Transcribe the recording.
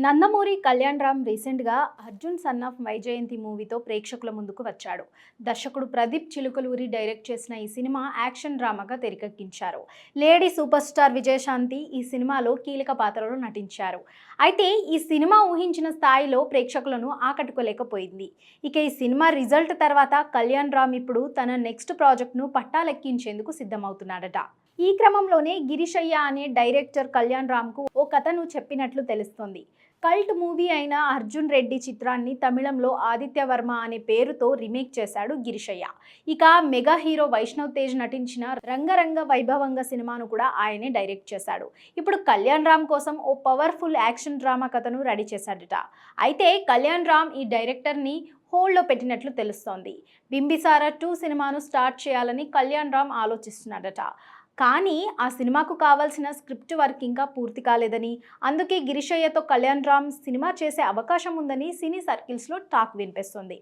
నందమూరి కళ్యాణ్ రామ్ రీసెంట్గా Arjun son of Vyjayanthi మూవీతో ప్రేక్షకుల ముందుకు వచ్చాడు. దర్శకుడు ప్రదీప్ చిలుకలూరి డైరెక్ట్ చేసిన ఈ సినిమా యాక్షన్ డ్రామాగా తెరకెక్కించారు. లేడీ సూపర్ స్టార్ విజయశాంతి ఈ సినిమాలో కీలక పాత్రలో నటించారు. అయితే ఈ సినిమా ఊహించిన స్థాయిలో ప్రేక్షకులను ఆకట్టుకోలేకపోయింది. ఇక ఈ సినిమా రిజల్ట్ తర్వాత కళ్యాణ్ రామ్ ఇప్పుడు తన నెక్స్ట్ ప్రాజెక్ట్ను పట్టాలెక్కించేందుకు సిద్ధమవుతున్నాడట. ఈ క్రమంలోనే గిరీశయ్య అనే డైరెక్టర్ కళ్యాణ్ రామ్కు ఓ కథను చెప్పినట్లు తెలుస్తోంది. కల్ట్ మూవీ అయిన అర్జున్ రెడ్డి చిత్రాన్ని తమిళంలో ఆదిత్య వర్మ అనే పేరుతో రీమేక్ చేశాడు గిరీశయ్య. ఇక మెగా హీరో వైష్ణవ్ తేజ్ నటించిన రంగరంగ వైభవంగా సినిమాను కూడా ఆయనే డైరెక్ట్ చేశాడు. ఇప్పుడు కళ్యాణ్ రామ్ కోసం ఓ పవర్ఫుల్ యాక్షన్ డ్రామా కథను రెడీ చేశాడట. అయితే కళ్యాణ్ రామ్ ఈ డైరెక్టర్ని హోల్డ్లో పెట్టినట్లు తెలుస్తోంది. బింబిసారా 2 సినిమాను స్టార్ట్ చేయాలని కళ్యాణ్ రామ్ ఆలోచిస్తున్నాడట. కానీ ఆ సినిమాకు కావాల్సిన స్క్రిప్ట్ వర్క్ ఇంకా పూర్తి కాలేదని, అందుకే గిరీశయ్యతో కళ్యాణ్ రామ్ సినిమా చేసే అవకాశం ఉందని సినీ సర్కిల్స్లో టాక్ వినిపిస్తుంది.